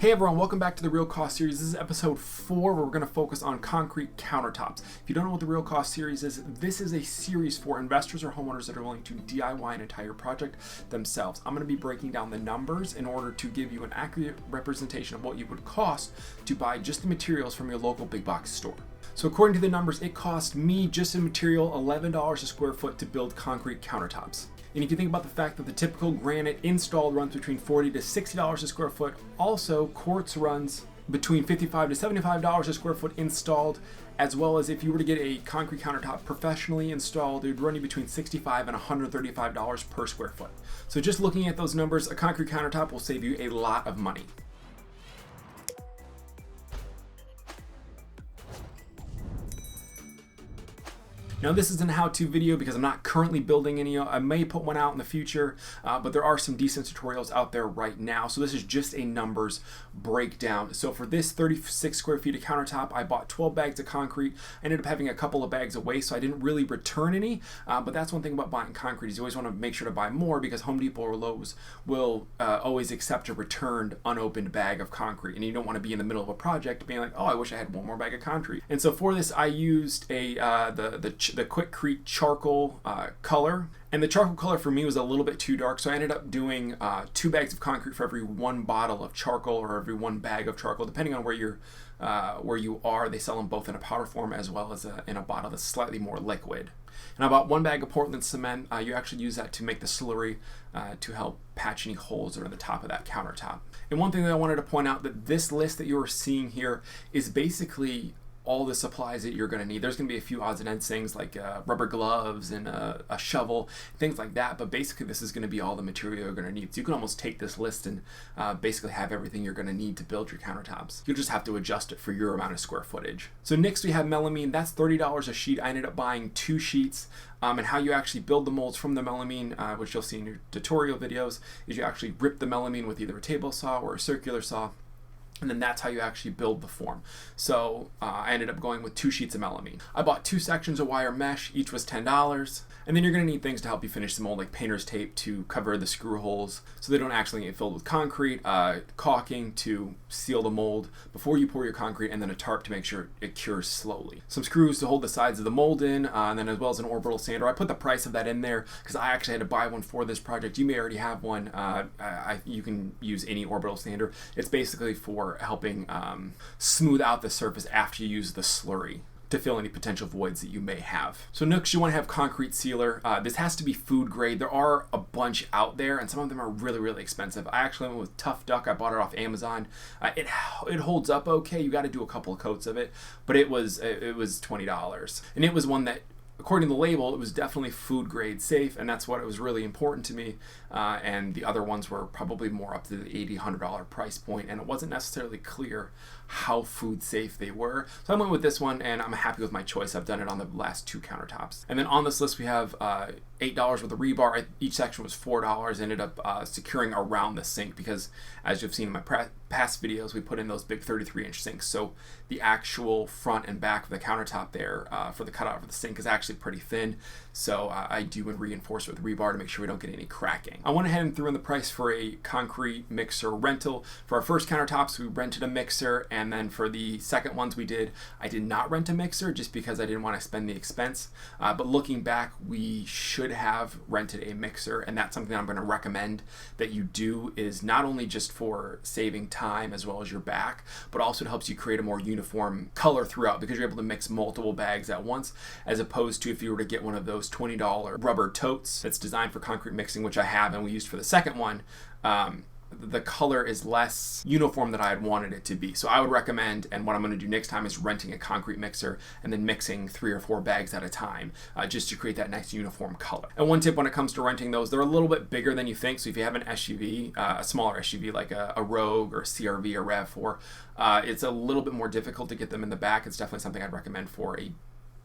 Hey everyone, welcome back to the Real Cost Series. This is episode 4 where we're going to focus on concrete countertops. If you don't know what the Real Cost Series is, this is a series for investors or homeowners that are willing to DIY an entire project themselves. I'm going to be breaking down the numbers in order to give you an accurate representation of what you would cost to buy just the materials from your local big box store. So according to the numbers, it cost me just in material $11 a square foot to build concrete countertops. And if you think about the fact that the typical granite installed runs between $40 to $60 a square foot, also quartz runs between $55 to $75 a square foot installed, as well as if you were to get a concrete countertop professionally installed, it would run you between $65 and $135 per square foot. So just looking at those numbers, a concrete countertop will save you a lot of money. Now this isn't a how-to video because I'm not currently building any. I may put one out in the future, but there are some decent tutorials out there right now. So this is just a numbers breakdown. So for this 36 square feet of countertop, I bought 12 bags of concrete. I ended up having a couple of bags away, so I didn't really return any. But that's one thing about buying concrete is you always want to make sure to buy more because Home Depot or Lowe's will always accept a returned, unopened bag of concrete. And you don't want to be in the middle of a project being like, oh, I wish I had one more bag of concrete. And so for this, I used the Quickcrete charcoal color, and the charcoal color for me was a little bit too dark, so I ended up doing 2 bags of concrete for every 1 bottle of charcoal or every 1 bag of charcoal, depending on where you are. They sell them both in a powder form as well as in a bottle that's slightly more liquid. And I bought 1 bag of Portland cement. You actually use that to make the slurry to help patch any holes that are in the top of that countertop. And one thing that I wanted to point out, that this list that you're seeing here is basically all the supplies that you're going to need. There's going to be a few odds and ends things like rubber gloves and a shovel, things like that, but basically this is going to be all the material you're going to need. So you can almost take this list and basically have everything you're going to need to build your countertops. You'll just have to adjust it for your amount of square footage. So next we have melamine. That's $30 a sheet. I ended up buying 2 sheets. And how you actually build the molds from the melamine, which you'll see in your tutorial videos, is you actually rip the melamine with either a table saw or a circular saw. And then that's how you actually build the form. So I ended up going with 2 sheets of melamine. I bought 2 sections of wire mesh, each was $10. And then you're going to need things to help you finish the mold, like painter's tape to cover the screw holes so they don't actually get filled with concrete, caulking to seal the mold before you pour your concrete, and then a tarp to make sure it cures slowly. Some screws to hold the sides of the mold in, and then as well as an orbital sander. I put the price of that in there because I actually had to buy one for this project. You may already have one. You can use any orbital sander. It's basically for helping smooth out the surface after you use the slurry to fill any potential voids that you may have. So next you want to have concrete sealer. This has to be food grade. There are a bunch out there and some of them are really, really expensive. I actually went with Tough Duck. I bought it off Amazon. It holds up okay. You got to do a couple of coats of it, but it was $20. And it was one that, according to the label, it was definitely food grade safe, and that's what was really important to me. And the other ones were probably more up to the $80, $100 price point, and it wasn't necessarily clear how food safe they were. So I went with this one, and I'm happy with my choice. I've done it on the last 2 countertops. And then on this list we have $8 worth of rebar. Each section was $4. Ended up securing around the sink because, as you've seen in my past videos, we put in those big 33-inch sinks. So the actual front and back of the countertop there for the cutout for the sink is actually pretty thin. So I do reinforce it with rebar to make sure we don't get any cracking. I went ahead and threw in the price for a concrete mixer rental. For our first countertops, we rented a mixer, and then for the second ones I did not rent a mixer just because I didn't want to spend the expense. But looking back, we should have rented a mixer, and that's something I'm going to recommend that you do, is not only just for saving time as well as your back, but also it helps you create a more uniform color throughout because you're able to mix multiple bags at once, as opposed to if you were to get one of those $20 rubber totes that's designed for concrete mixing, which I have and we used for the second one. The color is less uniform than I had wanted it to be. So I would recommend, and what I'm going to do next time, is renting a concrete mixer and then mixing 3 or 4 bags at a time just to create that nice uniform color. And one tip when it comes to renting those, they're a little bit bigger than you think. So if you have an SUV, a smaller SUV like a Rogue or a CRV or RAV4, it's a little bit more difficult to get them in the back. It's definitely something I'd recommend for a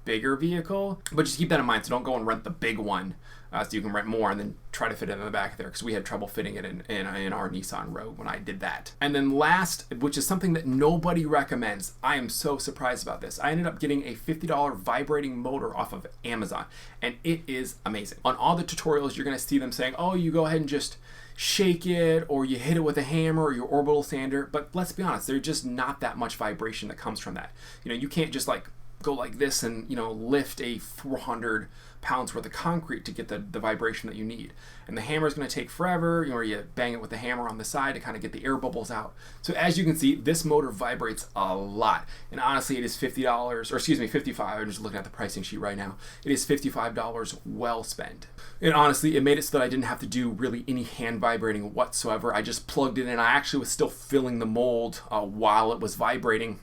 bigger vehicle, but just keep that in mind. So don't go and rent the big one so you can rent more and then try to fit it in the back there, because we had trouble fitting it in our Nissan Rogue when I did that. And then last, which is something that nobody recommends, I am so surprised about this. I ended up getting a $50 vibrating motor off of Amazon, and it is amazing. On all the tutorials, you're going to see them saying, oh, you go ahead and just shake it or you hit it with a hammer or your orbital sander. But let's be honest, there's just not that much vibration that comes from that. You know, you can't just like go like this and, you know, lift a 400 pounds worth of concrete to get the vibration that you need. And the hammer is going to take forever, you know, or you bang it with the hammer on the side to kind of get the air bubbles out. So as you can see, this motor vibrates a lot. And honestly, it is $50, or excuse me, $55. I'm just looking at the pricing sheet right now. It is $55 well spent. And honestly, it made it so that I didn't have to do really any hand vibrating whatsoever. I just plugged it in. I actually was still filling the mold while it was vibrating.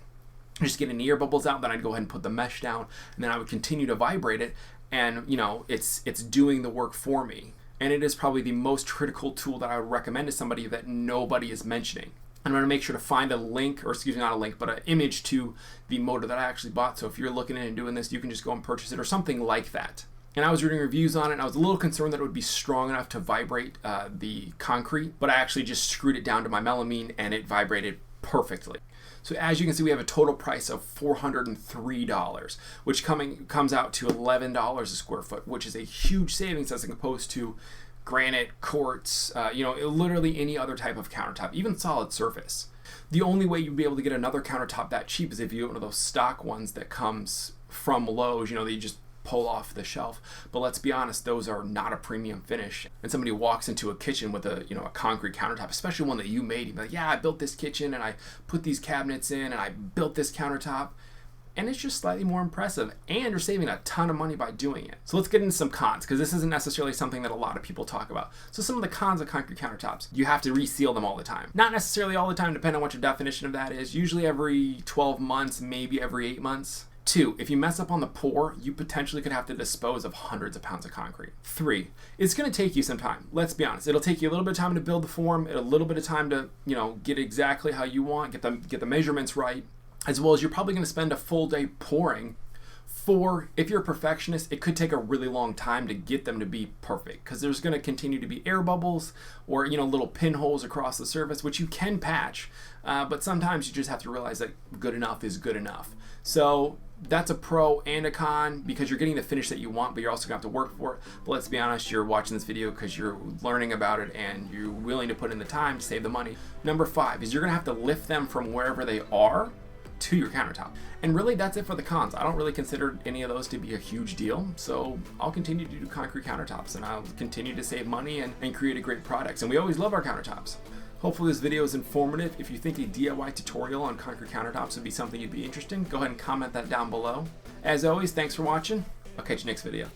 Just getting the air bubbles out, then I'd go ahead and put the mesh down, and then I would continue to vibrate it, and you know, it's doing the work for me. And it is probably the most critical tool that I would recommend to somebody that nobody is mentioning. I'm going to make sure to find a link, or excuse me, not a link, but an image to the motor that I actually bought. So if you're looking at and doing this, you can just go and purchase it or something like that. And I was reading reviews on it, and I was a little concerned that it would be strong enough to vibrate the concrete, but I actually just screwed it down to my melamine, and it vibrated perfectly. So as you can see, we have a total price of $403, which comes out to $11 a square foot, which is a huge savings as opposed to granite, quartz, you know, literally any other type of countertop, even solid surface. The only way you'd be able to get another countertop that cheap is if you get one of those stock ones that comes from Lowe's, you know, that you just pull off the shelf. But let's be honest, those are not a premium finish. And somebody walks into a kitchen with a, you know, a concrete countertop, especially one that you made, you'd be like, yeah, I built this kitchen and I put these cabinets in and I built this countertop. And it's just slightly more impressive, and you're saving a ton of money by doing it. So let's get into some cons, because this isn't necessarily something that a lot of people talk about. So some of the cons of concrete countertops: you have to reseal them all the time. Not necessarily all the time, depending on what your definition of that is. Usually every 12 months, maybe every 8 months. 2, if you mess up on the pour, you potentially could have to dispose of hundreds of pounds of concrete. 3, it's going to take you some time. Let's be honest. It'll take you a little bit of time to build the form, a little bit of time to, you know, get exactly how you want, get the measurements right, as well as you're probably going to spend a full day pouring. 4, if you're a perfectionist, it could take a really long time to get them to be perfect, because there's going to continue to be air bubbles or, you know, little pinholes across the surface, which you can patch, but sometimes you just have to realize that good enough is good enough. So that's a pro and a con, because you're getting the finish that you want, but you're also going to have to work for it. But let's be honest, you're watching this video because you're learning about it and you're willing to put in the time to save the money. Number 5 is you're going to have to lift them from wherever they are to your countertop. And really, that's it for the cons. I don't really consider any of those to be a huge deal. So I'll continue to do concrete countertops, and I'll continue to save money and create a great products. And we always love our countertops. Hopefully this video is informative. If you think a DIY tutorial on concrete countertops would be something you'd be interested in, go ahead and comment that down below. As always, thanks for watching. I'll catch you next video.